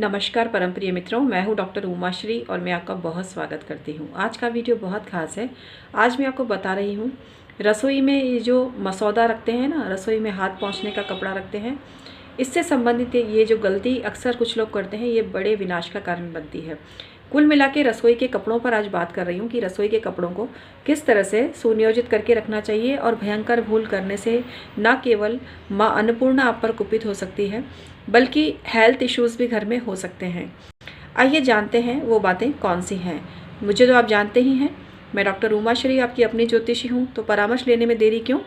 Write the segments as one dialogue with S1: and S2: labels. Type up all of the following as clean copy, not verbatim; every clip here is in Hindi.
S1: नमस्कार परम प्रिय मित्रों, मैं हूं डॉक्टर उमाश्री और मैं आपका बहुत स्वागत करती हूं। आज का वीडियो बहुत खास है। आज मैं आपको बता रही हूं रसोई में ये जो मसौदा रखते हैं ना, रसोई में हाथ पोंछने का कपड़ा रखते हैं, इससे संबंधित ये जो गलती अक्सर कुछ लोग करते हैं, ये बड़े विनाश का कारण बनती है। कुल मिला के रसोई के कपड़ों पर आज बात कर रही हूँ कि रसोई के कपड़ों को किस तरह से सुनियोजित करके रखना चाहिए और भयंकर भूल करने से न केवल माँ अन्नपूर्णा आप पर कुपित हो सकती है, बल्कि हेल्थ इश्यूज़ भी घर में हो सकते हैं। आइए जानते हैं वो बातें कौन सी हैं। मुझे तो आप जानते ही हैं, मैं डॉक्टर उमाश्री आपकी अपनी ज्योतिषी हूँ, तो परामर्श लेने में देरी क्यों,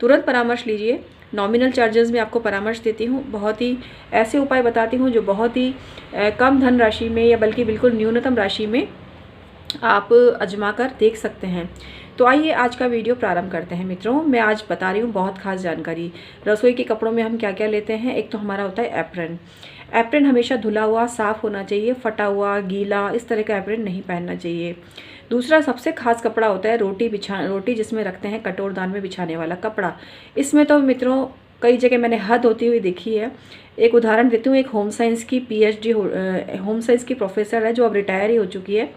S1: तुरंत परामर्श लीजिए। नॉमिनल चार्जेस में आपको परामर्श देती हूँ, बहुत ही ऐसे उपाय बताती हूँ जो बहुत ही कम धन राशि में या बल्कि बिल्कुल न्यूनतम राशि में आप आजमा कर देख सकते हैं। तो आइए आज का वीडियो प्रारंभ करते हैं। मित्रों, मैं आज बता रही हूँ बहुत खास जानकारी। रसोई के कपड़ों में हम क्या क्या लेते हैं। एक तो हमारा होता है एप्रन। एप्रन हमेशा धुला हुआ साफ़ होना चाहिए, फटा हुआ गीला इस तरह का एप्रन नहीं पहनना चाहिए। दूसरा सबसे खास कपड़ा होता है रोटी जिसमें रखते हैं कटोरदान में बिछाने वाला कपड़ा। इसमें तो मित्रों कई जगह मैंने हद होती हुई देखी है। एक उदाहरण देती हूँ, एक होम साइंस की PhD होम साइंस की प्रोफेसर है जो अब रिटायर ही हो चुकी है।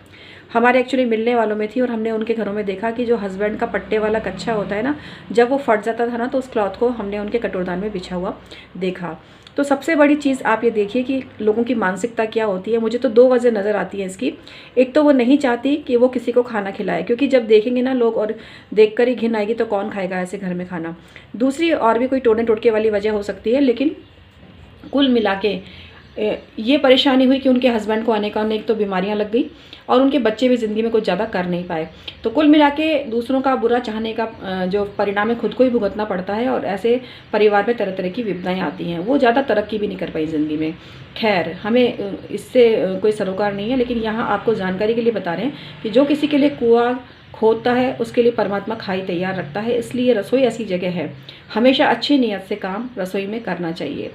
S1: हमारे एक्चुअली मिलने वालों में थी और हमने उनके घरों में देखा कि जो हस्बैंड का पट्टे वाला कच्छा होता है ना, जब वो फट जाता था ना, तो उस क्लॉथ को हमने उनके कटोरदान में बिछा हुआ देखा। तो सबसे बड़ी चीज़ आप ये देखिए कि लोगों की मानसिकता क्या होती है। मुझे तो दो वजह नज़र आती है इसकी। एक तो वो नहीं चाहती कि वो किसी को खाना खिलाए, क्योंकि जब देखेंगे ना लोग और देखकर ही घिन आएगी, तो कौन खाएगा ऐसे घर में खाना। दूसरी और भी कोई टोने टोटके वाली वजह हो सकती है, लेकिन कुल मिला के ये परेशानी हुई कि उनके हस्बैंड को अनेक तो बीमारियां लग गई और उनके बच्चे भी ज़िंदगी में कुछ ज़्यादा कर नहीं पाए। तो कुल मिला के दूसरों का बुरा चाहने का जो परिणाम है खुद को ही भुगतना पड़ता है और ऐसे परिवार में तरह तरह की विपदाएं आती हैं। वो ज़्यादा तरक्की भी नहीं कर पाई ज़िंदगी में। खैर, हमें इससे कोई सरोकार नहीं है, लेकिन यहाँ आपको जानकारी के लिए बता रहे हैं कि जो किसी के लिए कुआं खोदता है उसके लिए परमात्मा खाई तैयार रखता है। इसलिए रसोई ऐसी जगह है, हमेशा अच्छी नीयत से काम रसोई में करना चाहिए।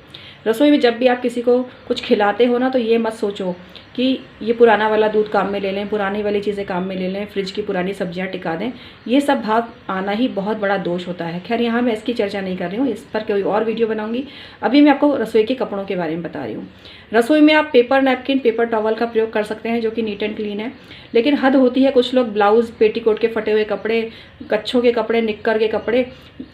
S1: रसोई में जब भी आप किसी को कुछ खिलाते हो ना, तो ये मत सोचो कि ये पुराना वाला दूध काम में ले लें, पुरानी वाली चीज़ें काम में ले लें, फ्रिज की पुरानी सब्जियां टिका दें। ये सब भाव आना ही बहुत बड़ा दोष होता है। खैर, यहाँ मैं इसकी चर्चा नहीं कर रही हूँ, इस पर कोई और वीडियो बनाऊंगी। अभी मैं आपको रसोई के कपड़ों के बारे में बता रही हूँ। रसोई में आप पेपर नैपकिन, पेपर टॉवल का प्रयोग कर सकते हैं, जो कि नीट एंड क्लीन है। लेकिन हद होती है, कुछ लोग ब्लाउज़, पेटीकोट के फटे हुए कपड़े, कच्छों के कपड़े, निक्कर के कपड़े,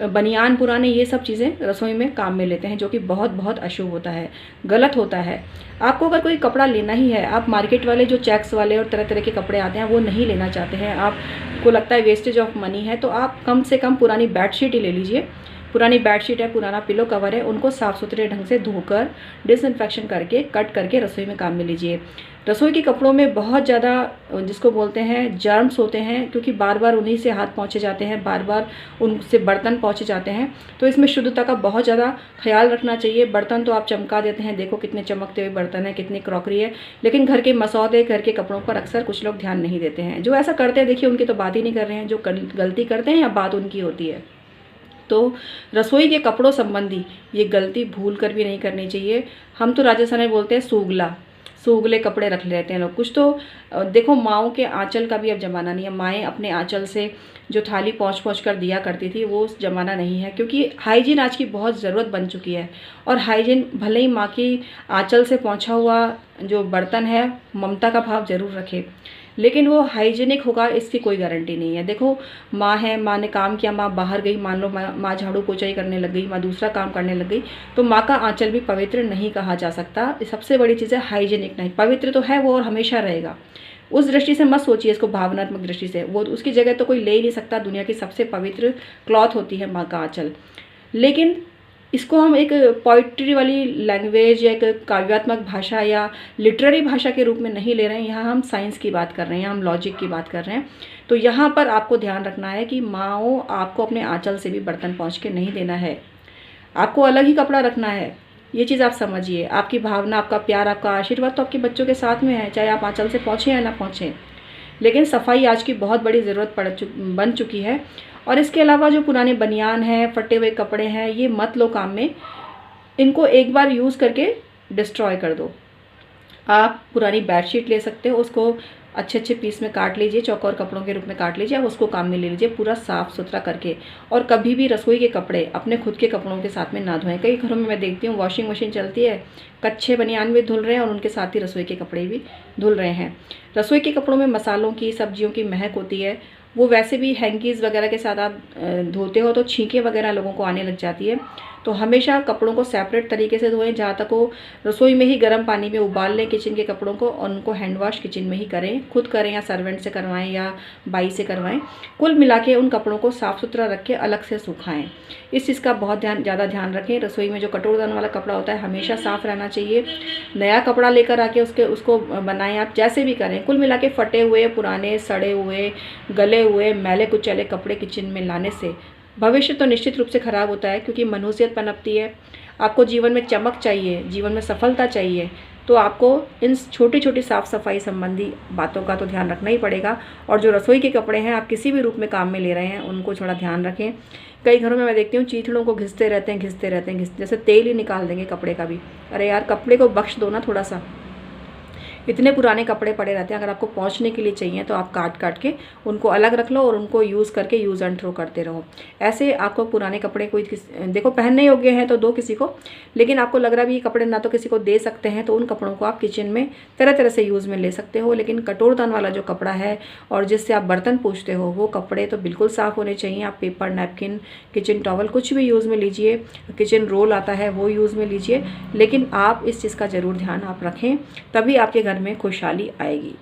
S1: बनियान पुराने, ये सब चीज़ें रसोई में काम में लेते हैं, जो कि बहुत बहुत अशुभ होता है, गलत होता है। आपको अगर कोई कपड़ा लेना ही है, आप मार्केट वाले जो चेक्स वाले और तरह तरह के कपड़े आते हैं वो नहीं लेना चाहते हैं, आपको लगता है वेस्टेज ऑफ मनी है, तो आप कम से कम पुरानी बेडशीट ही ले लीजिए। पुरानी बेडशीट है, पुराना पिलो कवर है, उनको साफ़ सुथरे ढंग से धोकर डिसइंफेक्शन करके कट करके रसोई में काम में लीजिए। रसोई के कपड़ों में बहुत ज़्यादा जिसको बोलते हैं जर्म्स होते हैं, क्योंकि बार बार उन्हीं से हाथ पहुँचे जाते हैं, बार बार उनसे बर्तन पहुँचे जाते हैं। तो इसमें शुद्धता का बहुत ज़्यादा ख्याल रखना चाहिए। बर्तन तो आप चमका देते हैं, देखो कितने चमकते हुए बर्तन हैं, कितनी क्रॉकरी है, लेकिन घर के मसौदे, घर के कपड़ों पर अक्सर कुछ लोग ध्यान नहीं देते हैं। जो ऐसा करते हैं, देखिए उनकी तो बात ही नहीं कर रहे हैं, जो गलती करते हैं या बात उनकी होती है। तो रसोई के कपड़ों संबंधी ये गलती भूल कर भी नहीं करनी चाहिए। हम तो राजस्थान में बोलते हैं सूगले कपड़े रख लेते हैं लोग। कुछ तो देखो, माँओं के आंचल का भी अब ज़माना नहीं है। माएँ अपने आंचल से जो थाली पहुँच कर दिया करती थी, वो ज़माना नहीं है, क्योंकि हाइजीन आज की बहुत ज़रूरत बन चुकी है। और हाइजीन भले ही माँ की आंचल से पहुँचा हुआ जो बर्तन है ममता का भाव ज़रूर रखे, लेकिन वो हाइजीनिक होगा इसकी कोई गारंटी नहीं है। देखो, माँ है, माँ ने काम किया, माँ बाहर गई, मान लो माँ झाड़ू पोछा ही करने लग गई, माँ दूसरा काम करने लग गई, तो माँ का आंचल भी पवित्र नहीं कहा जा सकता। सबसे बड़ी चीज़ है हाइजीनिक नहीं। पवित्र तो है वो और हमेशा रहेगा। उस दृष्टि से मत सोचिए इसको, भावनात्मक दृष्टि से। वो उसकी जगह तो कोई ले ही नहीं सकता। दुनिया की सबसे पवित्र क्लॉथ होती है माँ का आंचल। लेकिन इसको हम एक पोइट्री वाली लैंग्वेज या एक काव्यात्मक भाषा या लिटरेरी भाषा के रूप में नहीं ले रहे हैं। यहाँ हम साइंस की बात कर रहे हैं, यहाँ हम लॉजिक की बात कर रहे हैं। तो यहाँ पर आपको ध्यान रखना है कि माँओं, आपको अपने आंचल से भी बर्तन पहुँच के नहीं देना है, आपको अलग ही कपड़ा रखना है। ये चीज़ आप समझिए। आपकी भावना, आपका प्यार, आपका आशीर्वाद तो आपके बच्चों के साथ में है, चाहे आप आंचल से पहुँचें या ना पहुँचें। लेकिन सफाई आज की बहुत बड़ी ज़रूरत बन चुकी है। और इसके अलावा जो पुराने बनियान हैं, फटे हुए कपड़े हैं, ये मत लो काम में। इनको एक बार यूज़ करके डिस्ट्रॉय कर दो। आप पुरानी बेडशीट ले सकते हो, उसको अच्छे अच्छे पीस में काट लीजिए, चौकोर कपड़ों के रूप में काट लीजिए, अब उसको काम में ले लीजिए पूरा साफ़ सुथरा करके। और कभी भी रसोई के कपड़े अपने खुद के कपड़ों के साथ में ना धोएं। कई घरों में मैं देखती हूँ वॉशिंग मशीन चलती है, कच्छे बनियान भी धुल रहे हैं और उनके साथ ही रसोई के कपड़े भी धुल रहे हैं। रसोई के कपड़ों में मसालों की, सब्जियों की महक होती है, वो वैसे भी हैंकीज़ वगैरह के साथ आप धोते हो तो छींकें वगैरह लोगों को आने लग जाती है। तो हमेशा कपड़ों को सेपरेट तरीके से धोएं, जहाँ तक हो रसोई में ही गर्म पानी में उबाल लें किचन के कपड़ों को और उनको हैंड वॉश किचन में ही करें, खुद करें या सर्वेंट से करवाएं या बाई से करवाएं। कुल मिला के उन कपड़ों को साफ़ सुथरा रख के अलग से सुखाएं। इस चीज़ का बहुत ज़्यादा ध्यान रखें। रसोई में जो कटोरदान वाला कपड़ा होता है हमेशा साफ़ रहना चाहिए। नया कपड़ा लेकर आके उसको बनाएं, आप जैसे भी करें। कुल मिला के फटे हुए, पुराने, सड़े हुए, गले हुए, मैले कुचले कपड़े किचन में लाने से भविष्य तो निश्चित रूप से ख़राब होता है, क्योंकि मनुष्यत पनपती है। आपको जीवन में चमक चाहिए, जीवन में सफलता चाहिए, तो आपको इन छोटी छोटी साफ़ सफाई संबंधी बातों का तो ध्यान रखना ही पड़ेगा। और जो रसोई के कपड़े हैं आप किसी भी रूप में काम में ले रहे हैं उनको थोड़ा ध्यान रखें। कई घरों में मैं देखती हूँ चीथड़ों को घिसते रहते हैं, जैसे तेल ही निकाल देंगे कपड़े का भी। अरे यार, कपड़े को बख्श दो ना थोड़ा सा। इतने पुराने कपड़े पड़े रहते हैं, अगर आपको पहुंचने के लिए चाहिए तो आप काट काट के उनको अलग रख लो और उनको यूज़ करके यूज़ एंड थ्रो करते रहो। ऐसे आपको पुराने कपड़े कोई देखो पहनने योग्य हैं तो दो किसी को, लेकिन आपको लग रहा है भी ये कपड़े ना तो किसी को दे सकते हैं, तो उन कपड़ों को आप किचन में तरह तरह से यूज़ में ले सकते हो। लेकिन कटोरदान वाला जो कपड़ा है और जिससे आप बर्तन पूछते हो वो कपड़े तो बिल्कुल साफ़ होने चाहिए। आप पेपर, नैपकिन, किचन टॉवल कुछ भी यूज़ में लीजिए, किचन रोल आता है वो यूज़ में लीजिए, लेकिन आप इस चीज़ का ज़रूर ध्यान आप रखें, तभी आपके घर में खुशहाली आएगी।